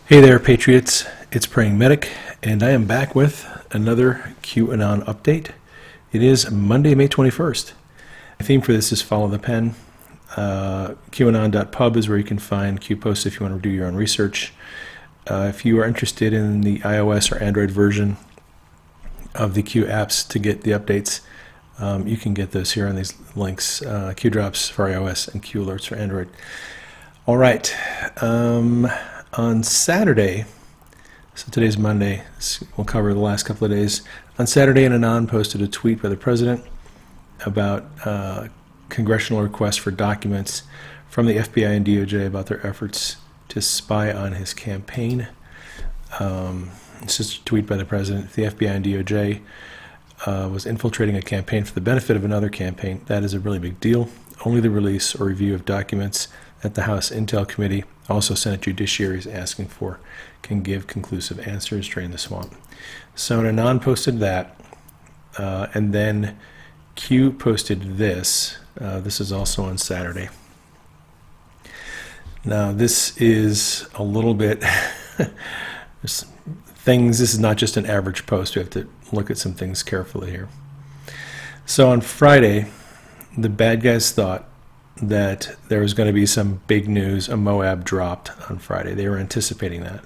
Hey there, Patriots. It's Praying Medic, and I am back with another QAnon update. It is Monday, May 21st. The theme for this is Follow the Pen. QAnon.pub is where you can find Q posts if you want to do your own research. If you are interested in the iOS or Android version of the Q apps to get the updates, you can get those here on these links, Q drops for iOS and Q alerts for Android. All right. On Saturday, so today's Monday, we'll cover the last couple of days. On Saturday, an Anon posted a tweet by the president about congressional requests for documents from the FBI and DOJ about their efforts to spy on his campaign. This is a tweet by the president. If the FBI and DOJ was infiltrating a campaign for the benefit of another campaign, that is a really big deal. Only the release or review of documents that the House Intel Committee, also Senate Judiciary, is asking for can give conclusive answers, drain the swamp. So an Anon posted that, and then Q posted this. This is also on Saturday. Now this is a little bit this is not just an average post. We have to look at some things carefully here. So on Friday, the bad guys thought that there was going to be some big news. A Moab dropped on Friday. They were anticipating that.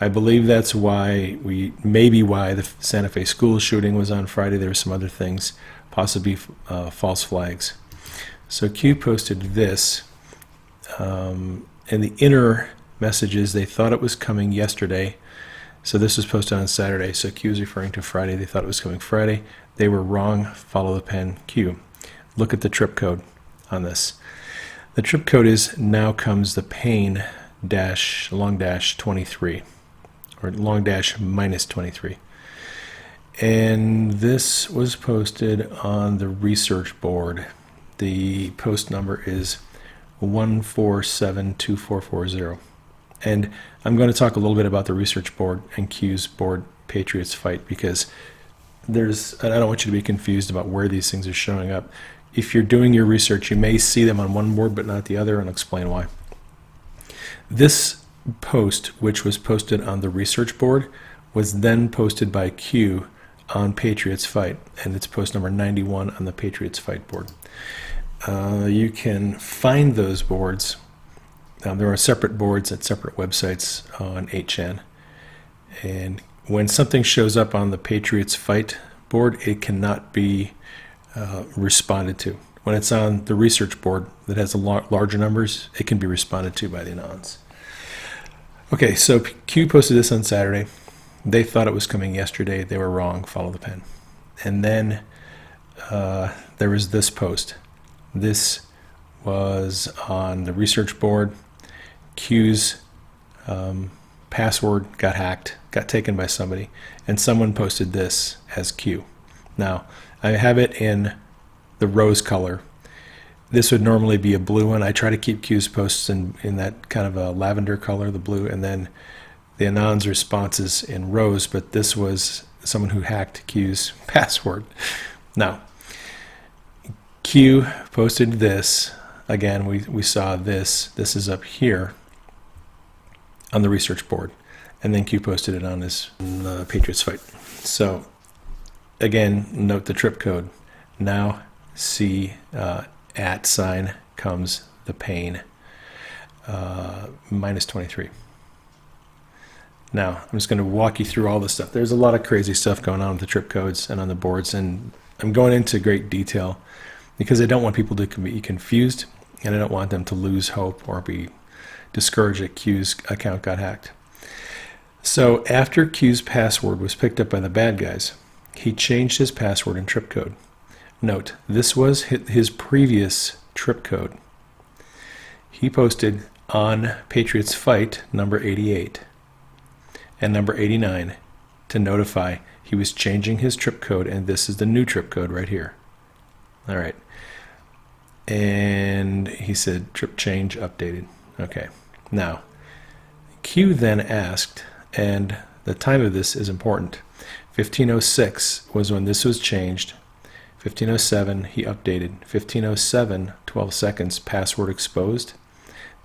I believe that's maybe why the Santa Fe school shooting was on Friday. There were some other things, possibly false flags. So Q posted this. In the inner messages, they thought it was coming yesterday. So this was posted on Saturday. So Q is referring to Friday. They thought it was coming Friday. They were wrong. Follow the pen. Q. Look at the trip code on this. The trip code is now comes the pain dash long dash 23 or long dash minus 23, and this was posted on the research board. The post number is 1472440, and I'm going to talk a little bit about the research board and Q's board Patriots Fight, because I don't want you to be confused about where these things are showing up. If you're doing your research, you may see them on one board but not the other, and I'll explain why. This post, which was posted on the research board, was then posted by Q on Patriots Fight, and it's post number 91 on the Patriots Fight board. You can find those boards. There are separate boards at separate websites on 8chan, and when something shows up on the Patriots Fight board, it cannot be responded to. When it's on the research board that has larger numbers, it can be responded to by the Anons. Okay, so Q posted this on Saturday. They thought it was coming yesterday. They were wrong. Follow the pen. And then there was this post. This was on the research board. Q's password got hacked, got taken by somebody, and someone posted this as Q. Now, I have it in the rose color. This would normally be a blue one. I try to keep Q's posts in that kind of a lavender color, the blue, and then the Anon's responses in rose, but this was someone who hacked Q's password. Now, Q posted this. Again, we saw this. This is up here on the research board, and then Q posted it on his Patriots Fight. So again, note the trip code. Now see at sign comes the pain minus 23. Now I'm just going to walk you through all this stuff. There's a lot of crazy stuff going on with the trip codes and on the boards, and I'm going into great detail because I don't want people to be confused, and I don't want them to lose hope or be discouraged that Q's account got hacked. So after Q's password was picked up by the bad guys, he changed his password and trip code. Note, this was his previous trip code. He posted on Patriots Fight number 88 and number 89 to notify he was changing his trip code, and this is the new trip code right here. All right. And he said trip change updated. Okay. Now, Q then asked, and the time of this is important. 1506 was when this was changed. 1507 he updated. 1507, 12 seconds, password exposed.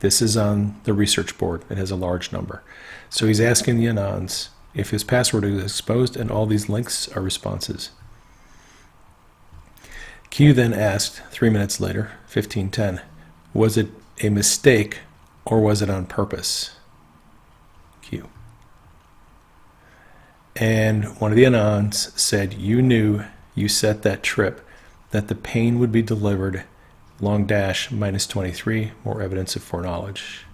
This is on the research board. It has a large number. So he's asking the Anons if his password is exposed, and all these links are responses. Q then asked 3 minutes later, 15:10, was it a mistake or was it on purpose? Q. And one of the Anons said, you knew you set that trip that the pain would be delivered, long dash -23, more evidence of foreknowledge.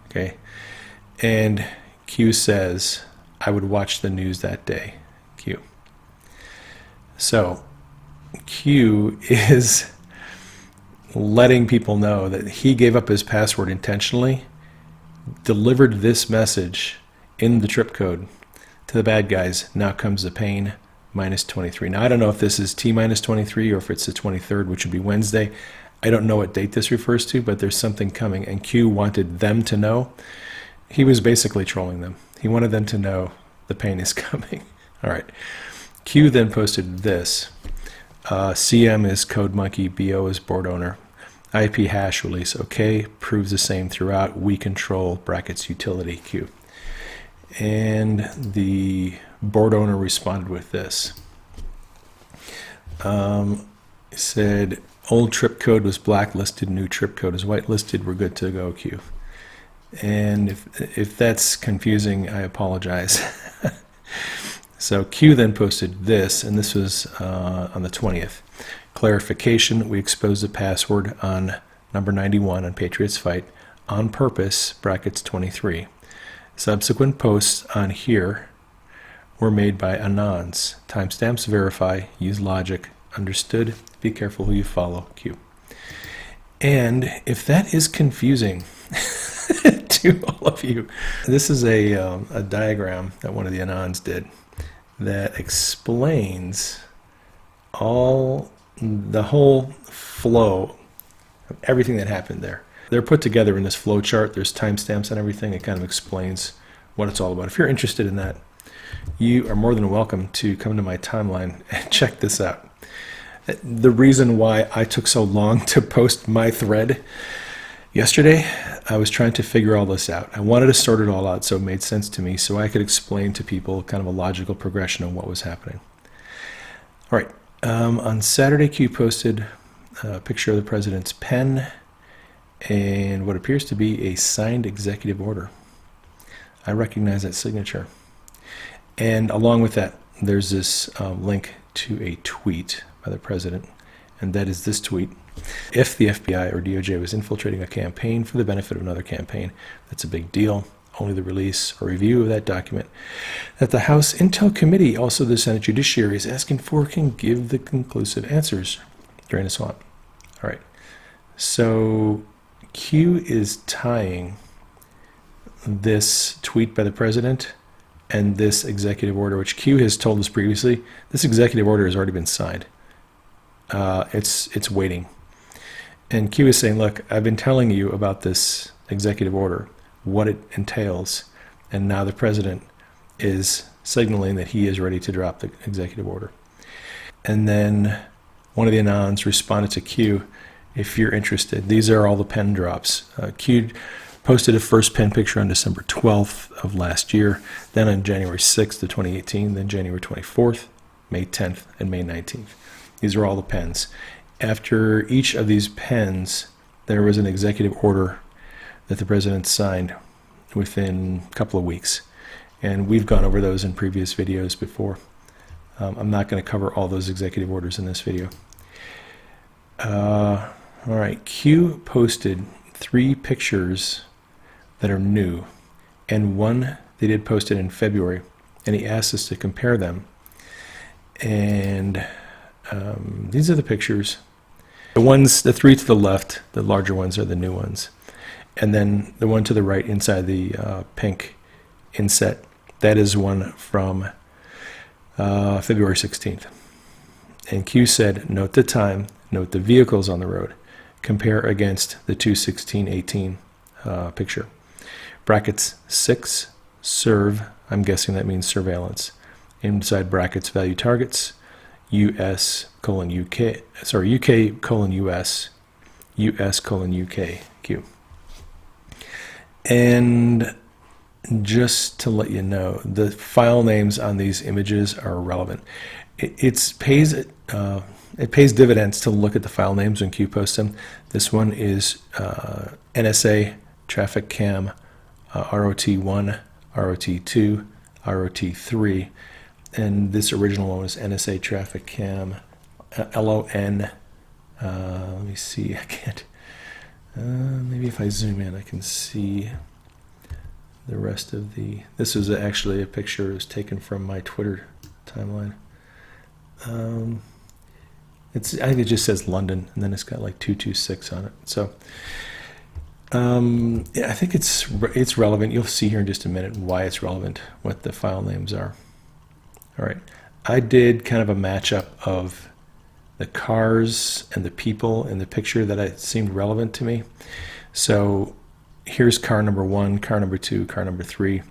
Okay. And Q says, I would watch the news that day. Q. So Q is letting people know that he gave up his password intentionally, delivered this message in the trip code to the bad guys. Now comes the pain, -23. Now I don't know if this is T-23 or if it's the 23rd, which would be Wednesday. I don't know what date this refers to, but there's something coming, and Q wanted them to know. He was basically trolling them. He wanted them to know the pain is coming. All right. Q then posted this. CM is code monkey, BO is board owner. IP hash release okay, proves the same throughout. We control brackets utility Q. And the board owner responded with this. Said old trip code was blacklisted, new trip code is whitelisted. We're good to go Q. And if that's confusing, I apologize. So Q then posted this, and this was on the 20th. Clarification, we exposed the password on number 91 on Patriots Fight on purpose, brackets 23. Subsequent posts on here were made by Anons. Timestamps verify, use logic, understood, be careful who you follow, Q. And if that is confusing to all of you, this is a diagram that one of the Anons did that explains the whole flow of everything that happened there. They're put together in this flow chart. There's timestamps and everything. It kind of explains what it's all about. If you're interested in that, you are more than welcome to come to my timeline and check this out. The reason why I took so long to post my thread yesterday, I was trying to figure all this out. I wanted to sort it all out so it made sense to me, so I could explain to people kind of a logical progression of what was happening. All right. On Saturday, Q posted a picture of the president's pen and what appears to be a signed executive order. I recognize that signature. And along with that, there's this link to a tweet by the president, and that is this tweet. If the FBI or DOJ was infiltrating a campaign for the benefit of another campaign, that's a big deal. Only the release or review of that document that the House Intel Committee, also the Senate Judiciary, is asking for can give the conclusive answers. Drain a swamp. All right. So Q is tying this tweet by the president and this executive order, which Q has told us previously, this executive order has already been signed. It's waiting. And Q is saying, look, I've been telling you about this executive order, what it entails, and now the president is signaling that he is ready to drop the executive order. And then one of the Anons responded to Q, if you're interested. These are all the pen drops. Q posted a first pen picture on December 12th of last year, then on January 6th of 2018, then January 24th, May 10th, and May 19th. These are all the pens. After each of these pens, there was an executive order that the president signed within a couple of weeks. And we've gone over those in previous videos before. I'm not going to cover all those executive orders in this video. All right, Q posted 3 pictures that are new, and one they did post it in February, and he asked us to compare them. And these are the pictures. The 3 to the left, the larger ones, are the new ones. And then the one to the right inside the pink inset, that is one from February 16th. And Q said, note the time, note the vehicles on the road, compare against the 2/16/18 picture. Brackets 6, serve, I'm guessing that means surveillance. Inside brackets, value targets, UK:US, US:UK, Q. And just to let you know, the file names on these images are irrelevant. It pays dividends to look at the file names when Q posts them. This one is NSA Traffic Cam ROT1, ROT2, ROT3, and this original one was NSA Traffic Cam LON. Let me see. I can't. Maybe if I zoom in, I can see the rest of the. This was actually a picture. It was taken from my Twitter timeline. I think it just says London, and then it's got like 226 on it. So, yeah, I think it's relevant. You'll see here in just a minute why it's relevant, what the file names are. All right, I did kind of a matchup of the cars and the people in the picture that seemed relevant to me. So here's car number 1, car number 2, car number 3,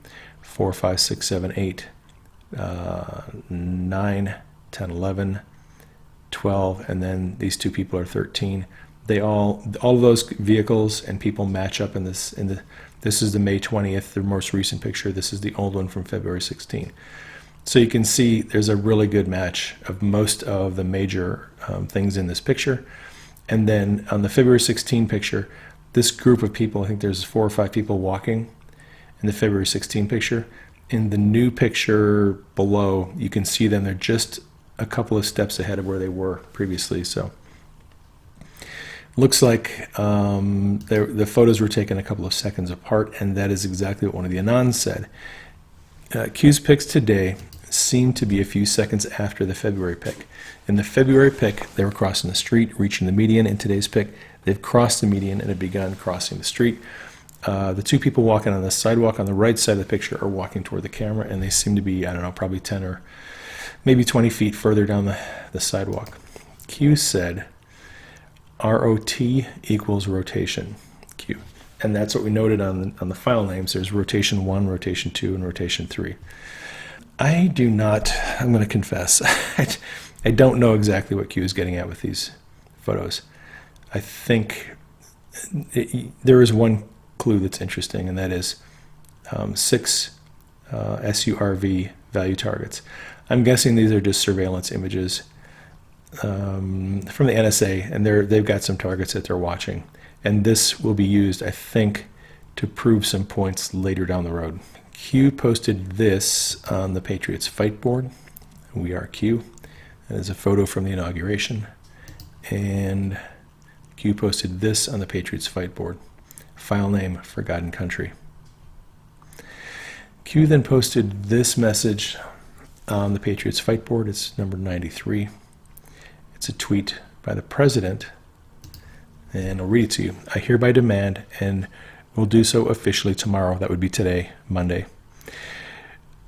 4, 5, 6, 7, 8, 9, 10, 11, 12, and then these two people are 13. They all of those vehicles and people match up in this. This is the May 20th, the most recent picture. This is the old one from February 16. So you can see there's a really good match of most of the major things in this picture. And then on the February 16 picture, this group of people, I think there's 4 or 5 people walking in the February 16 picture. In the new picture below, you can see them. They're just a couple of steps ahead of where they were previously. So looks like the photos were taken a couple of seconds apart, and that is exactly what one of the Anons said. Q's pics today seem to be a few seconds after the February pic. In the February pic, they were crossing the street, reaching the median. In today's pic, they've crossed the median and have begun crossing the street. The two people walking on the sidewalk on the right side of the picture are walking toward the camera, and they seem to be, I don't know, probably 10 or maybe 20 feet further down the sidewalk. Q said, ROT equals rotation, Q. And that's what we noted on the file names. There's rotation 1, rotation 2, and rotation 3. I do not, I'm going to confess, I don't know exactly what Q is getting at with these photos. I think there is one clue that's interesting, and that is 6 SURV value targets. I'm guessing these are just surveillance images from the NSA, and they've got some targets that they're watching. And this will be used, I think, to prove some points later down the road. Q posted this on the Patriots Fight board. We are Q. That is a photo from the inauguration. And Q posted this on the Patriots Fight board. File name, Forgotten Country. Q then posted this message on the Patriots Fight board. It's number 93. It's a tweet by the president, and I'll read it to you. I hereby demand, and will do so officially tomorrow, that would be today, Monday,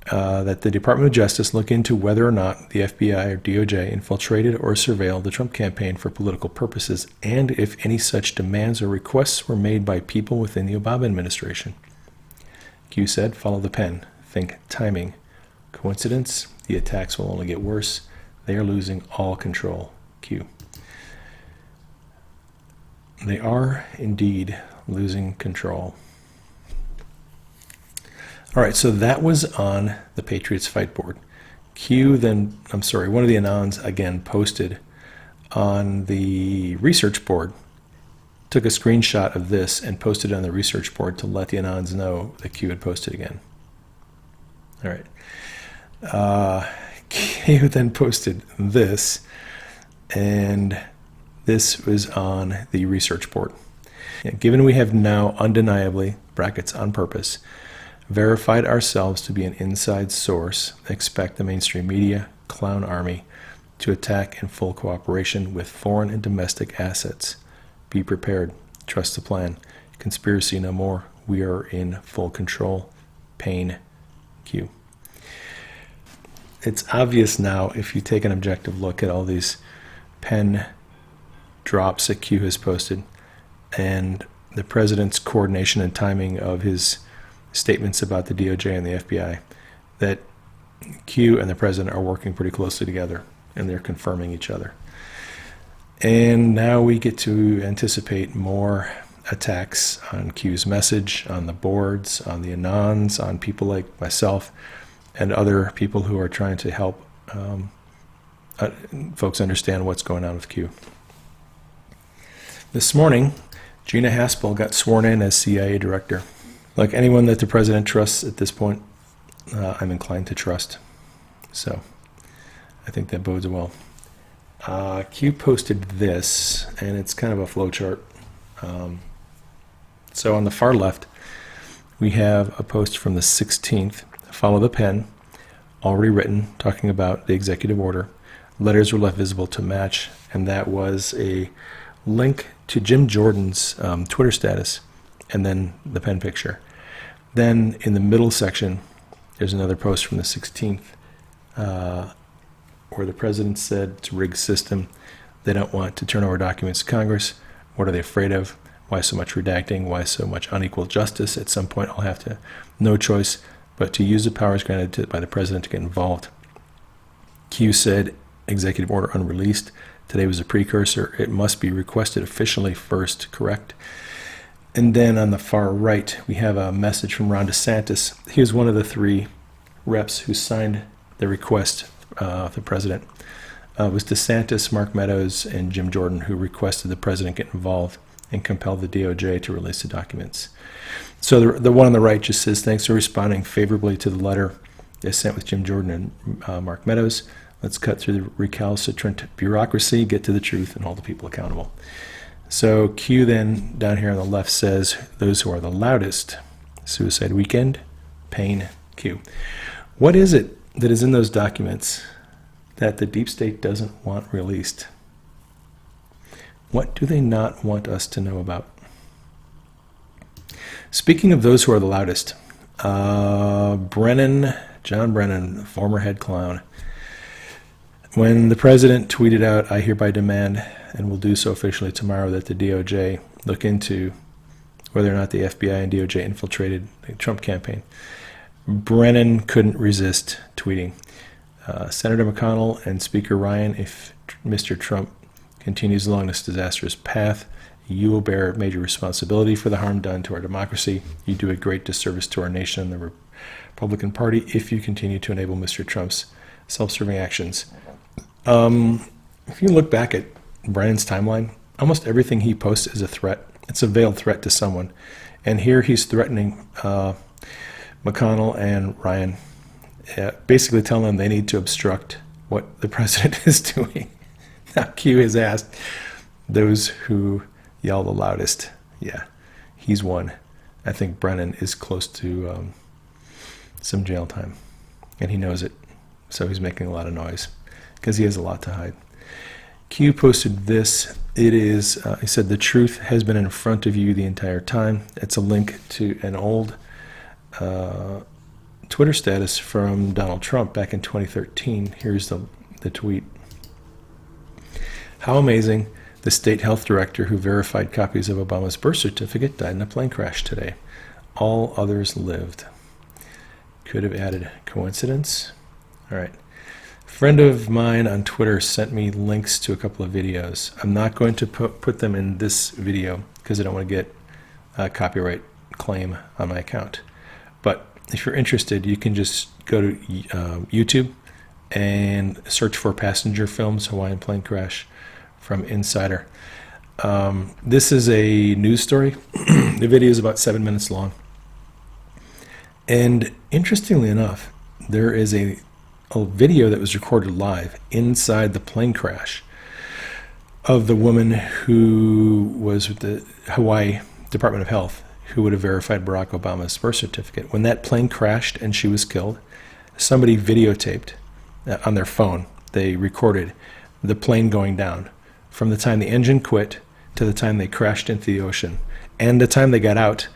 that the Department of Justice look into whether or not the FBI or DOJ infiltrated or surveilled the Trump campaign for political purposes, and if any such demands or requests were made by people within the Obama administration. Q said, follow the pen. Think timing. Coincidence? The attacks will only get worse. They are losing all control. Q. They are indeed losing control. All right, so that was on the Patriots Fight board. Q then, one of the Anons again posted on the research board, took a screenshot of this and posted it on the research board to let the Anons know that Q had posted again. All right. Q then posted this, and this was on the research board. Given we have now undeniably, brackets on purpose, verified ourselves to be an inside source, expect the mainstream media, clown army, to attack in full cooperation with foreign and domestic assets. Be prepared. Trust the plan. Conspiracy no more. We are in full control. Pain. Q. It's obvious now, if you take an objective look at all these pen drops that Q has posted and the president's coordination and timing of his statements about the DOJ and the FBI, that Q and the president are working pretty closely together, and they're confirming each other. And now we get to anticipate more attacks on Q's message, on the boards, on the Anons, on people like myself and other people who are trying to help folks understand what's going on with Q. This morning, Gina Haspel got sworn in as CIA director. Like anyone that the president trusts at this point, I'm inclined to trust. So I think that bodes well. Q posted this, and it's kind of a flow chart. So on the far left, we have a post from the 16th, follow the pen, already written, talking about the executive order. Letters were left visible to match, and that was a link to Jim Jordan's Twitter status, and then the pen picture. Then in the middle section, there's another post from the 16th, where the president said it's a rigged system. They don't want to turn over documents to Congress. What are they afraid of? Why so much redacting? Why so much unequal justice? At some point, I'll have to, no choice but to use the powers granted by the president to get involved. Q said, executive order unreleased. Today was a precursor. It must be requested officially first, correct? And then on the far right, we have a message from Ron DeSantis. He was one of the 3 reps who signed the request of the president. It was DeSantis, Mark Meadows, and Jim Jordan who requested the president get involved and compel the DOJ to release the documents. So the one on the right just says, thanks for responding favorably to the letter they sent with Jim Jordan and Mark Meadows. Let's cut through the recalcitrant bureaucracy, get to the truth, and hold the people accountable. So Q then down here on the left says, those who are the loudest, suicide weekend, pain, Q. What is it that is in those documents that the deep state doesn't want released? What do they not want us to know about? Speaking of those who are the loudest, John Brennan, former head clown, when the president tweeted out, I hereby demand, and will do so officially tomorrow, that the DOJ look into whether or not the FBI and DOJ infiltrated the Trump campaign, Brennan couldn't resist tweeting, Senator McConnell and Speaker Ryan, if Mr. Trump continues along this disastrous path, you will bear major responsibility for the harm done to our democracy. You do a great disservice to our nation and the Republican Party if you continue to enable Mr. Trump's self-serving actions. If you look back at Brennan's timeline, almost everything he posts is a threat. It's a veiled threat to someone. And here he's threatening McConnell and Ryan, basically telling them they need to obstruct what the president is doing. Now Q has asked those who yell the loudest. Yeah, he's one. I think Brennan is close to some jail time, and he knows it. So he's making a lot of noise because he has a lot to hide. Q posted this. It is, he said, the truth has been in front of you the entire time. It's a link to an old Twitter status from Donald Trump back in 2013. Here's the tweet. How amazing. The state health director who verified copies of Obama's birth certificate died in a plane crash today. All others lived. Could have added coincidence. All right. A friend of mine on Twitter sent me links to a couple of videos. I'm not going to put them in this video because I don't want to get a copyright claim on my account. But if you're interested, you can just go to YouTube and search for Passenger Films Hawaiian Plane Crash from Insider. This is a news story. The video is about 7 minutes long. And interestingly enough, there is a video that was recorded live inside the plane crash of the woman who was with the Hawaii Department of Health who would have verified Barack Obama's birth certificate. When that plane crashed and she was killed, somebody videotaped on their phone. They recorded the plane going down from the time the engine quit to the time they crashed into the ocean. And the time they got out,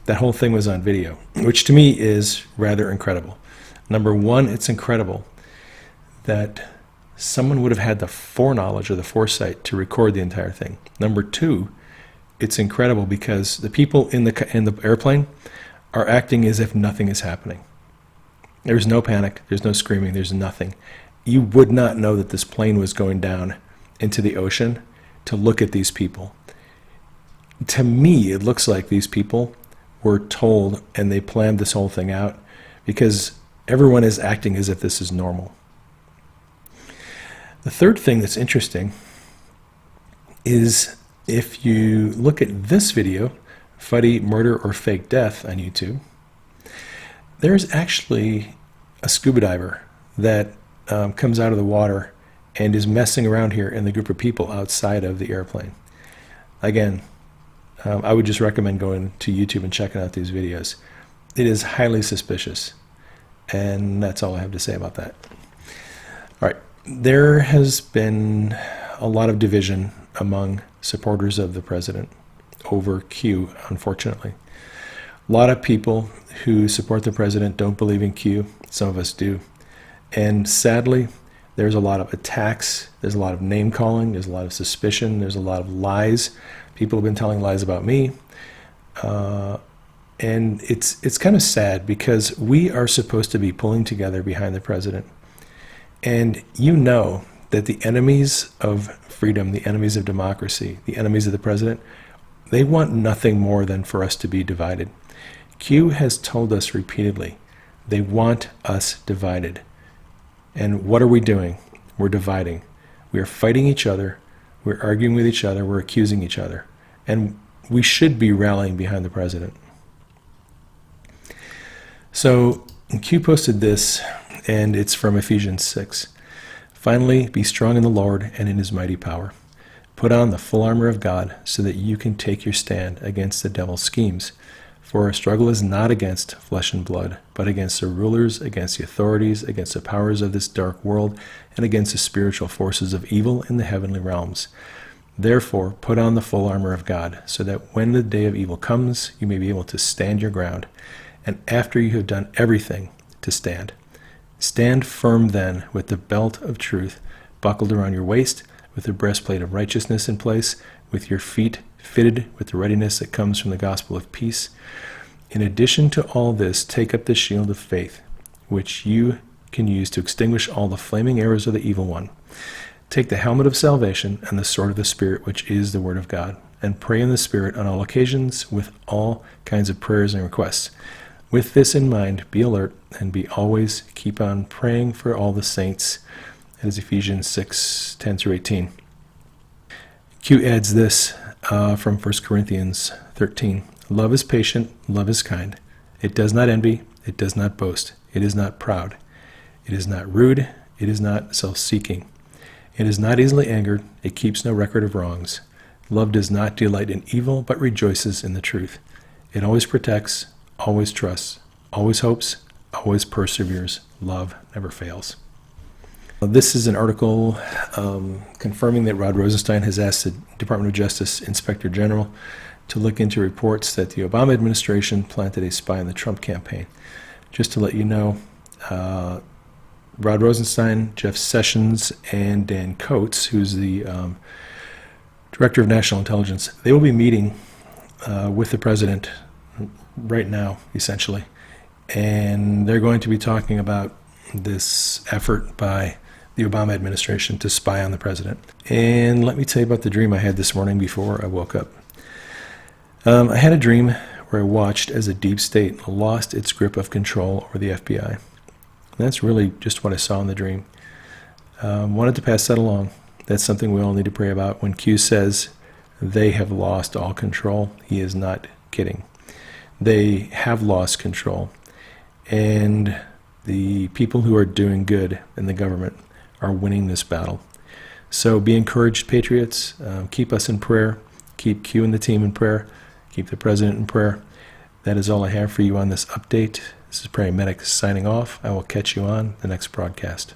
that whole thing was on video, which to me is rather incredible. Number one, it's incredible that someone would have had the foreknowledge or the foresight to record the entire thing. Number two, it's incredible because the people in the airplane are acting as if nothing is happening. There's no panic, there's no screaming, there's nothing. You would not know that this plane was going down into the ocean to look at these people. To me, it looks like these people were told and they planned this whole thing out because everyone is acting as if this is normal. The third thing that's interesting is if you look at this video, Fuddy Murder or Fake Death on YouTube, there's actually a scuba diver that comes out of the water and is messing around here in the group of people outside of the airplane. Again, I would just recommend going to YouTube and checking out these videos. It is highly suspicious, and that's all I have to say about that. All right, there has been a lot of division among supporters of the president over Q, unfortunately. A lot of people who support the president don't believe in Q. Some of us do. And sadly, there's a lot of attacks. There's a lot of name calling. There's a lot of suspicion. There's a lot of lies. People have been telling lies about me. And it's kind of sad because we are supposed to be pulling together behind the president. And you know that the enemies of freedom, the enemies of democracy, the enemies of the president, they want nothing more than for us to be divided. Q has told us repeatedly, they want us divided. And what are we doing? We're dividing. We are fighting each other. We're arguing with each other. We're accusing each other. And we should be rallying behind the president. So Q posted this, and it's from Ephesians 6. Finally, be strong in the Lord and in his mighty power. Put on the full armor of God so that you can take your stand against the devil's schemes. For our struggle is not against flesh and blood, but against the rulers, against the authorities, against the powers of this dark world, and against the spiritual forces of evil in the heavenly realms. Therefore, put on the full armor of God, so that when the day of evil comes, you may be able to stand your ground. And after you have done everything, to stand. Stand firm then, with the belt of truth buckled around your waist, with the breastplate of righteousness in place, with your feet fitted with the readiness that comes from the gospel of peace. In addition to all this, take up the shield of faith, which you can use to extinguish all the flaming arrows of the evil one. Take the helmet of salvation and the sword of the Spirit, which is the word of God, and pray in the Spirit on all occasions with all kinds of prayers and requests. With this in mind, be alert and be always keep on praying for all the saints. That is Ephesians 6:10-18. Q adds this from 1 Corinthians 13. Love is patient, love is kind. It does not envy, it does not boast, it is not proud, it is not rude, it is not self-seeking. It is not easily angered, it keeps no record of wrongs. Love does not delight in evil, but rejoices in the truth. It always protects, always trusts, always hopes, always perseveres. Love never fails. This is an article confirming that Rod Rosenstein has asked the Department of Justice Inspector General to look into reports that the Obama administration planted a spy in the Trump campaign. Just to let you know, Rod Rosenstein, Jeff Sessions, and Dan Coates, who's the Director of National Intelligence, they will be meeting with the president right now, essentially. And they're going to be talking about this effort by the Obama administration to spy on the president. And let me tell you about the dream I had this morning before I woke up. I had a dream where I watched as a deep state lost its grip of control over the FBI. And that's really just what I saw in the dream. Wanted to pass that along. That's something we all need to pray about. When Q says they have lost all control, he is not kidding. They have lost control. And the people who are doing good in the government are winning this battle. So be encouraged, patriots. Keep us in prayer. Keep Q and the team in prayer. Keep the president in prayer. That is all I have for you on this update. This is Praying Medic signing off. I will catch you on the next broadcast.